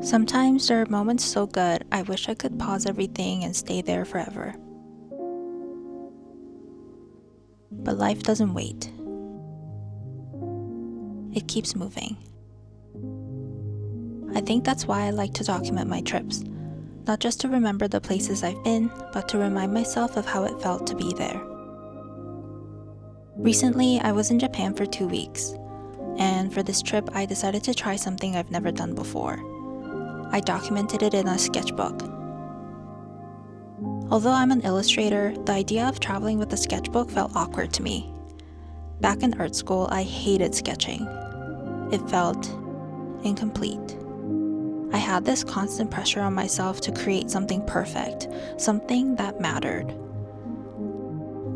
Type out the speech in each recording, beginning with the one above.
Sometimes there are moments so good, I wish I could pause everything and stay there forever. But life doesn't wait. It keeps moving. I think that's why I like to document my trips. Not just to remember the places I've been, but to remind myself of how it felt to be there. Recently, I was in Japan for 2 weeks, and for this trip, I decided to try something I've never done before. I documented it in a sketchbook. Although I'm an illustrator, the idea of traveling with a sketchbook felt awkward to me. Back in art school, I hated sketching. It felt incomplete. I had this constant pressure on myself to create something perfect, something that mattered.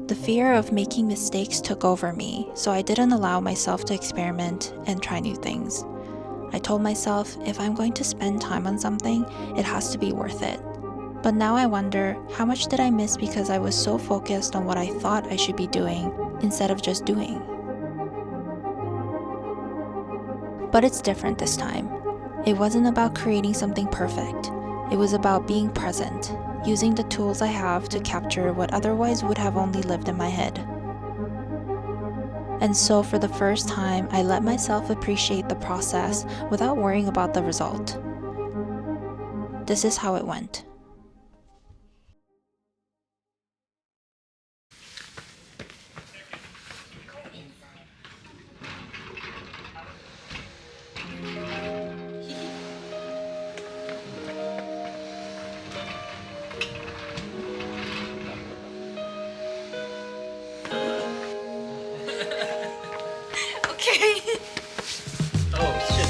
The fear of making mistakes took over me, so I didn't allow myself to experiment and try new things. I told myself, if I'm going to spend time on something, it has to be worth it. But now I wonder, how much did I miss because I was so focused on what I thought I should be doing instead of just doing? But it's different this time. It wasn't about creating something perfect. It was about being present, using the tools I have to capture what otherwise would have only lived in my head. And so for the first time, I let myself appreciate the process without worrying about the result. This is how it went. Okay. Oh shit.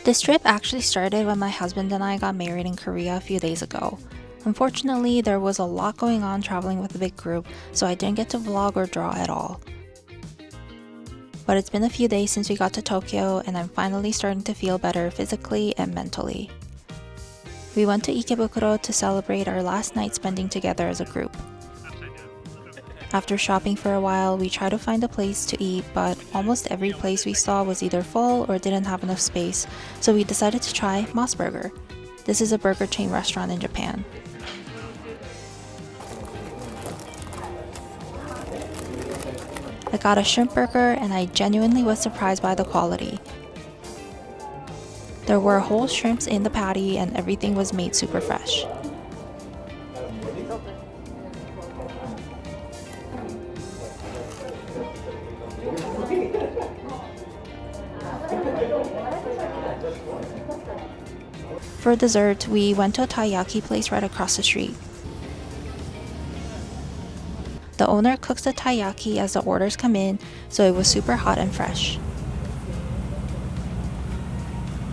This trip actually started when my husband and I got married in Korea a few days ago. Unfortunately, there was a lot going on traveling with a big group, so I didn't get to vlog or draw at all. But it's been a few days since we got to Tokyo, and I'm finally starting to feel better physically and mentally. We went to Ikebukuro to celebrate our last night spending together as a group. After shopping for a while, we tried to find a place to eat, but almost every place we saw was either full or didn't have enough space, so we decided to try Moss Burger. This is a burger chain restaurant in Japan. I got a shrimp burger and I genuinely was surprised by the quality. There were whole shrimps in the patty and everything was made super fresh. For dessert, we went to a taiyaki place right across the street. The owner cooks the taiyaki as the orders come in, so it was super hot and fresh.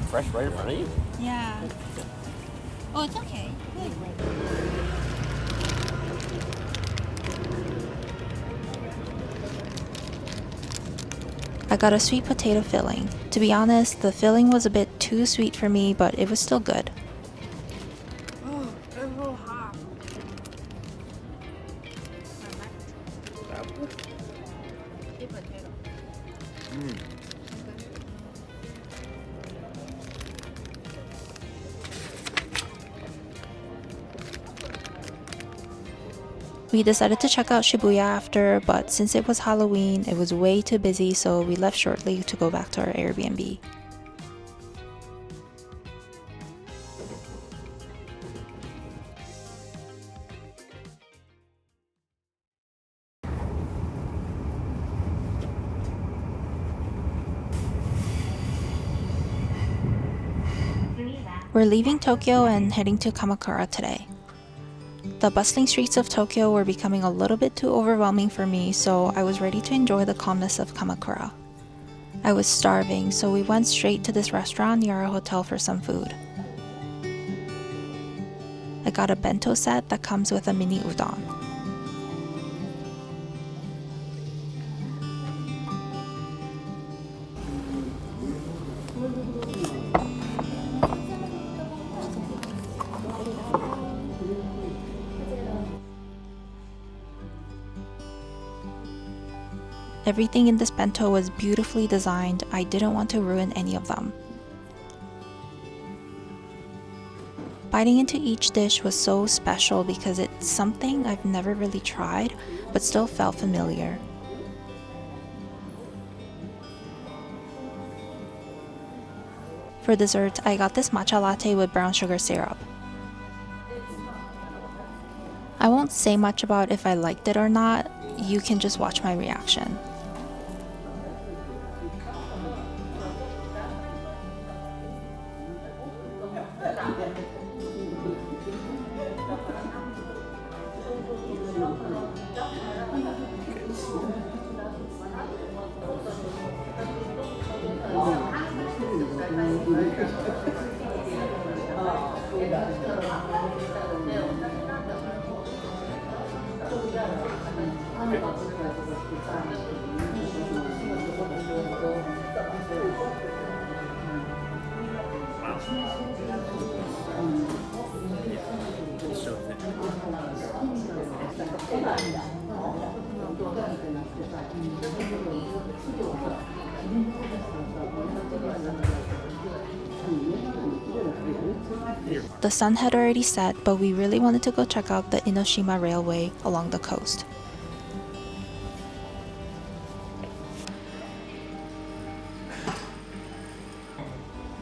Fresh right in front of you? Yeah. Oh, it's okay. Good. I got a sweet potato filling. To be honest, the filling was a bit too sweet for me, but it was still good. Oh, it's a little hot. Sweet potato. We decided to check out Shibuya after, but since it was Halloween, it was way too busy, so we left shortly to go back to our Airbnb. We're leaving Tokyo and heading to Kamakura today. The bustling streets of Tokyo were becoming a little bit too overwhelming for me, so I was ready to enjoy the calmness of Kamakura. I was starving, so we went straight to this restaurant near our hotel for some food. I got a bento set that comes with a mini udon. Everything in this bento was beautifully designed. I didn't want to ruin any of them. Biting into each dish was so special because it's something I've never really tried, but still felt familiar. For dessert, I got this matcha latte with brown sugar syrup. I won't say much about if I liked it or not, you can just watch my reaction. It's so thick. The sun had already set, but we really wanted to go check out the Inoshima Railway along the coast.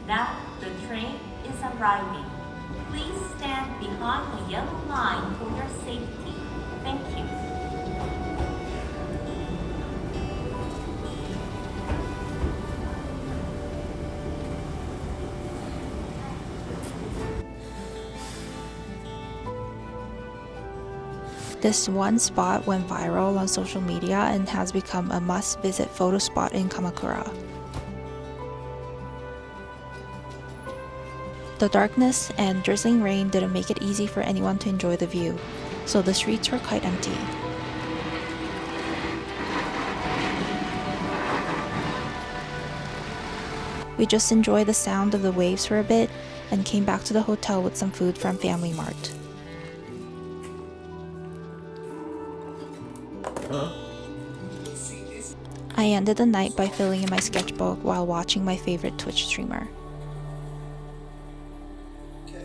Now the train is arriving. Please stand behind the yellow line for your safety. Thank you. This one spot went viral on social media and has become a must-visit photo spot in Kamakura. The darkness and drizzling rain didn't make it easy for anyone to enjoy the view, so the streets were quite empty. We just enjoyed the sound of the waves for a bit and came back to the hotel with some food from Family Mart. I ended the night by filling in my sketchbook while watching my favorite Twitch streamer. Okay.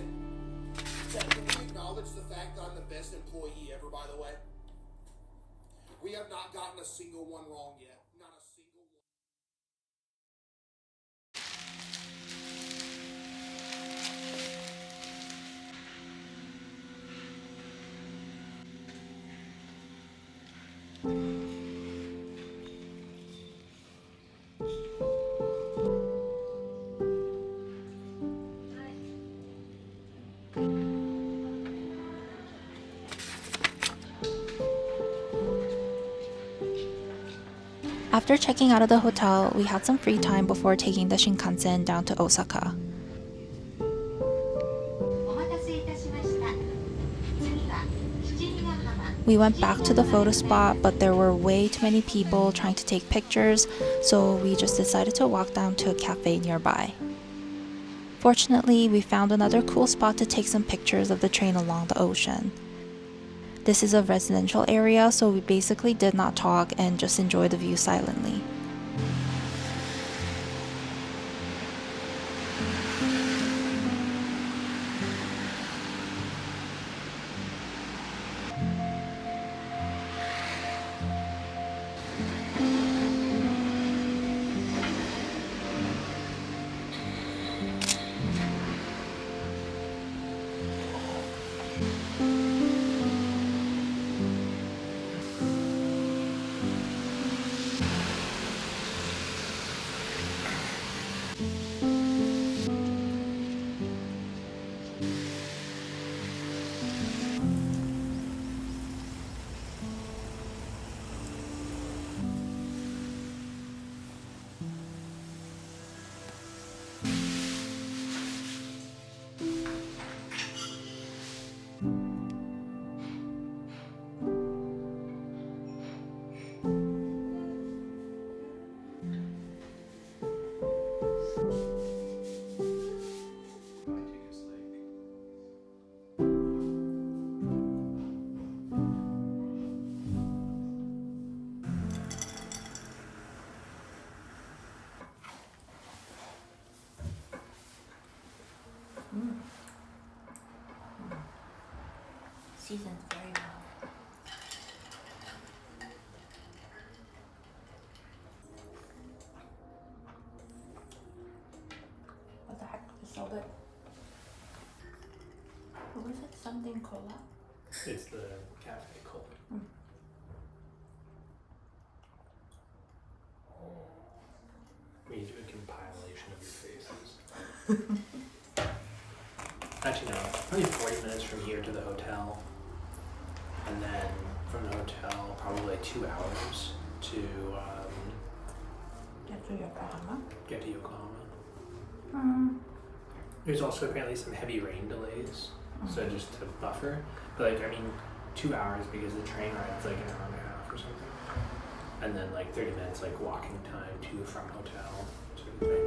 Zach, can we acknowledge the fact that I'm the best employee ever, by the way? We have not gotten a single one wrong yet. Not a single one. After checking out of the hotel, we had some free time before taking the Shinkansen down to Osaka. お待たせいたしました。次は七里ヶ浜。 We went back to the photo spot, but there were way too many people trying to take pictures, so we just decided to walk down to a cafe nearby. Fortunately, we found another cool spot to take some pictures of the train along the ocean. This is a residential area, so we basically did not talk and just enjoyed the view silently. seasoned very well. What the heck? It's so good. What was it? Something cola? It's the cafe cold. We need to do a compilation of your faces. Actually, no. Probably 40 minutes from here to the hotel. And then from the hotel, probably like 2 hours to Get to Yokohama. get to Yokohama. There's also apparently some heavy rain delays, so just to buffer. But like, I mean, 2 hours because the train ride's like an hour and a half or something. And then like 30 minutes like walking time to from hotel sort of thing.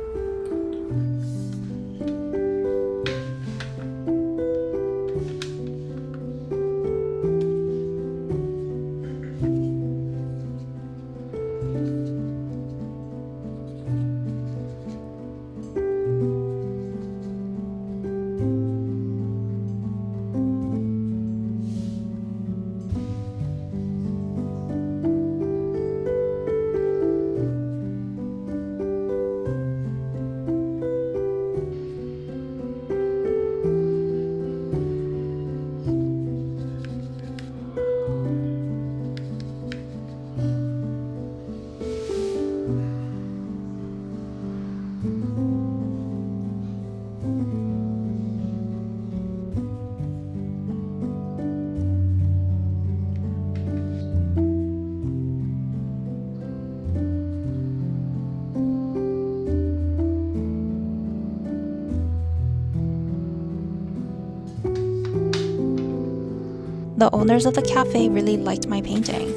The owners of the cafe really liked my painting.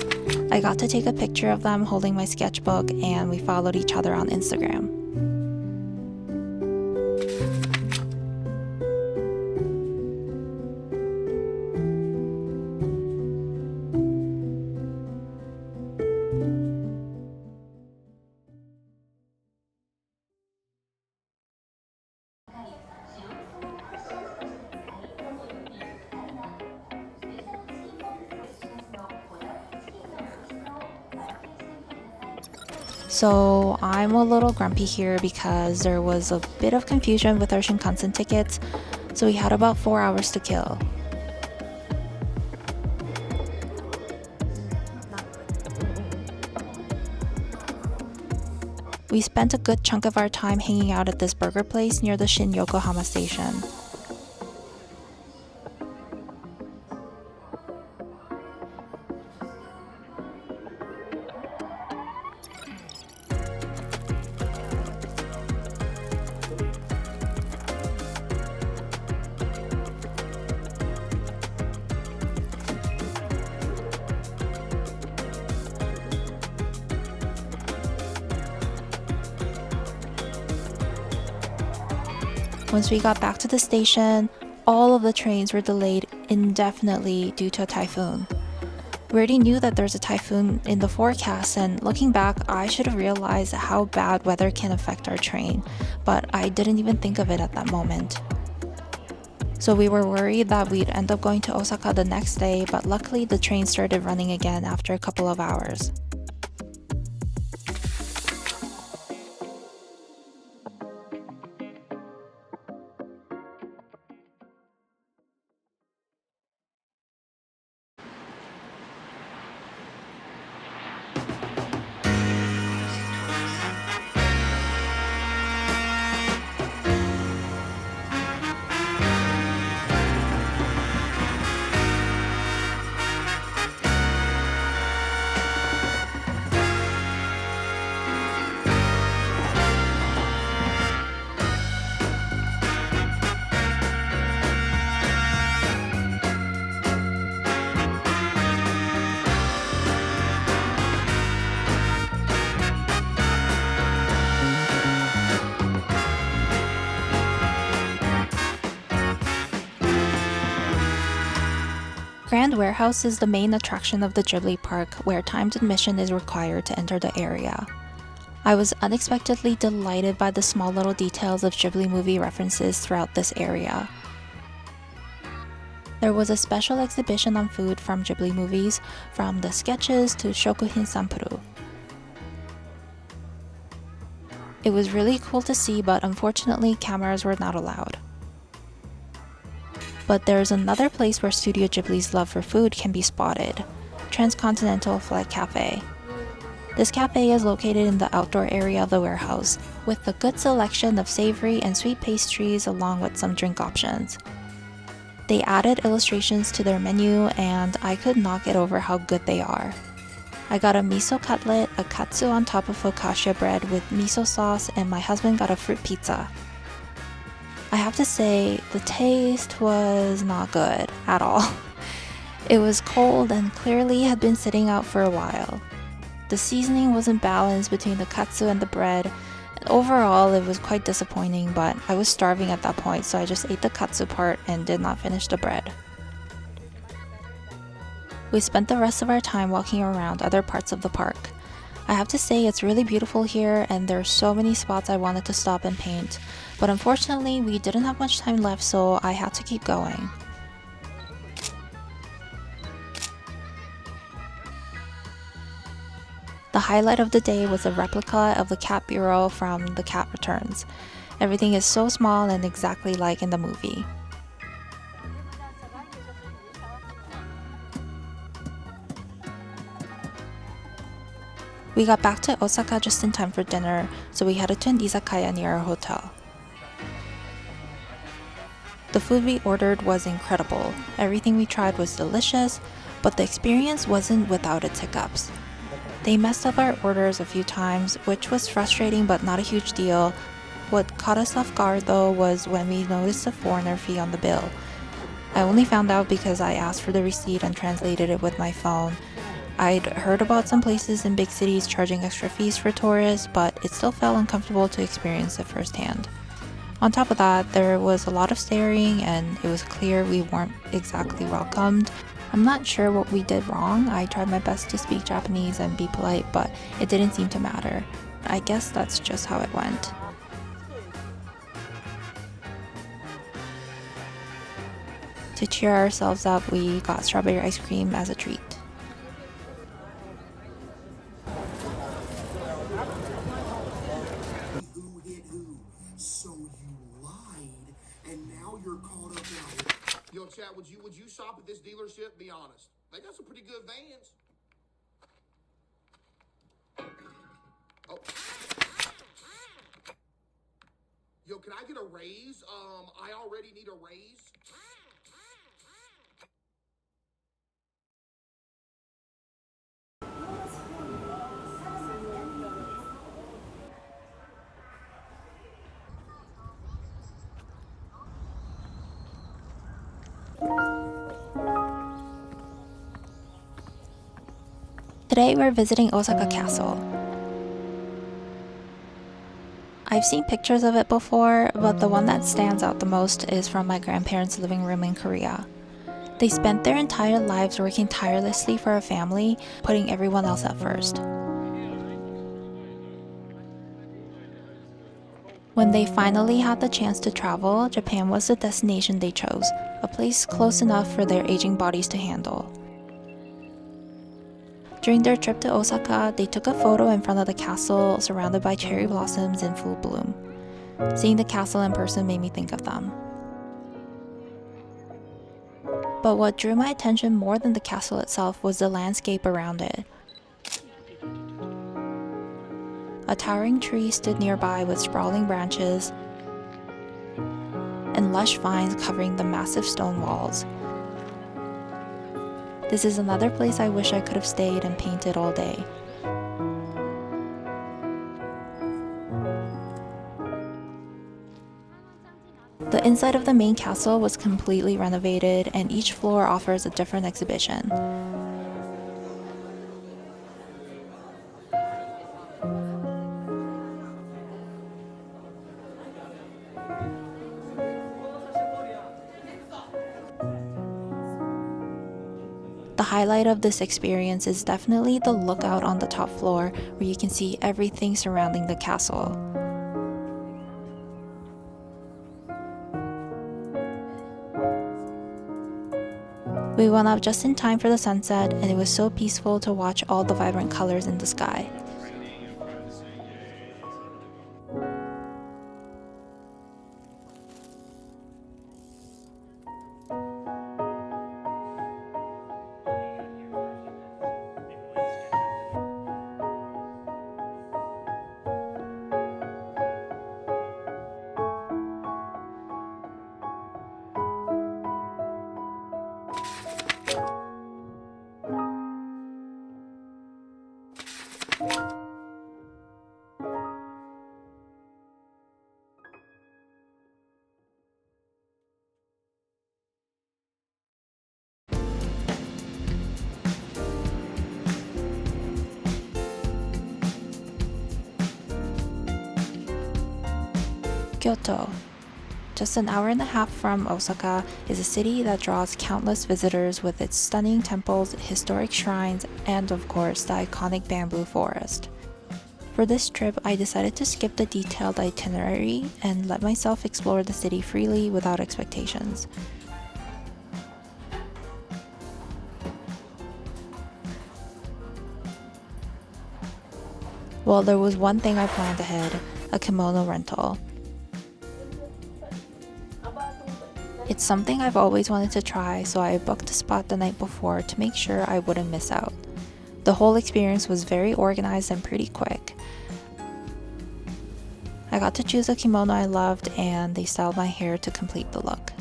I got to take a picture of them holding my sketchbook, and we followed each other on Instagram. So I'm a little grumpy here because there was a bit of confusion with our Shinkansen tickets, so we had about 4 hours to kill. We spent a good chunk of our time hanging out at this burger place near the Shin Yokohama station. Once we got back to the station, all of the trains were delayed indefinitely due to a typhoon. We already knew that there's a typhoon in the forecast, and looking back, I should have realized how bad weather can affect our train, but I didn't even think of it at that moment. So we were worried that we'd end up going to Osaka the next day, but luckily the train started running again after a couple of hours. Grand Warehouse is the main attraction of the Ghibli Park, where timed admission is required to enter the area. I was unexpectedly delighted by the small little details of Ghibli movie references throughout this area. There was a special exhibition on food from Ghibli movies, from the sketches to shokuhin sanpuru. It was really cool to see, but unfortunately cameras were not allowed. But there's another place where Studio Ghibli's love for food can be spotted, Transcontinental Flight Cafe. This cafe is located in the outdoor area of the warehouse, with a good selection of savory and sweet pastries along with some drink options. They added illustrations to their menu and I could not get over how good they are. I got a miso cutlet, a katsu on top of focaccia bread with miso sauce, and my husband got a fruit pizza. I have to say, the taste was not good at all. It was cold and clearly had been sitting out for a while. The seasoning wasn't balanced between the katsu and the bread. Overall, it was quite disappointing, but I was starving at that point, so I just ate the katsu part and did not finish the bread. We spent the rest of our time walking around other parts of the park. I have to say it's really beautiful here and there are so many spots I wanted to stop and paint, but unfortunately we didn't have much time left, so I had to keep going. The highlight of the day was a replica of the cat bureau from The Cat Returns. Everything is so small and exactly like in the movie. We got back to Osaka just in time for dinner, so we headed to an izakaya near our hotel. The food we ordered was incredible. Everything we tried was delicious, but the experience wasn't without its hiccups. They messed up our orders a few times, which was frustrating but not a huge deal. What caught us off guard though was when we noticed a foreigner fee on the bill. I only found out because I asked for the receipt and translated it with my phone. I'd heard about some places in big cities charging extra fees for tourists, but it still felt uncomfortable to experience it firsthand. On top of that, there was a lot of staring and it was clear we weren't exactly welcomed. I'm not sure what we did wrong. I tried my best to speak Japanese and be polite, but it didn't seem to matter. I guess that's just how it went. To cheer ourselves up, we got strawberry ice cream as a treat. Who hit who? So you lied, and now you're caught up in it. Yo, chat, would you shop at this dealership? Be honest. They got some pretty good vans. Oh. Yo, can I get a raise? I already need a raise. Today we're visiting Osaka Castle. I've seen pictures of it before, but the one that stands out the most is from my grandparents' living room in Korea. They spent their entire lives working tirelessly for a family, putting everyone else at first. When they finally had the chance to travel, Japan was the destination they chose, a place close enough for their aging bodies to handle. During their trip to Osaka, they took a photo in front of the castle surrounded by cherry blossoms in full bloom. Seeing the castle in person made me think of them. But what drew my attention more than the castle itself was the landscape around it. A towering tree stood nearby with sprawling branches and lush vines covering the massive stone walls. This is another place I wish I could have stayed and painted all day. The inside of the main castle was completely renovated and each floor offers a different exhibition. The highlight of this experience is definitely the lookout on the top floor where you can see everything surrounding the castle. We went out just in time for the sunset, and it was so peaceful to watch all the vibrant colors in the sky. Kyoto, just an hour and a half from Osaka, is a city that draws countless visitors with its stunning temples, historic shrines, and of course the iconic bamboo forest. For this trip, I decided to skip the detailed itinerary and let myself explore the city freely without expectations. Well, there was one thing I planned ahead, a kimono rental. It's something I've always wanted to try, so I booked a spot the night before to make sure I wouldn't miss out. The whole experience was very organized and pretty quick. I got to choose a kimono I loved, and they styled my hair to complete the look.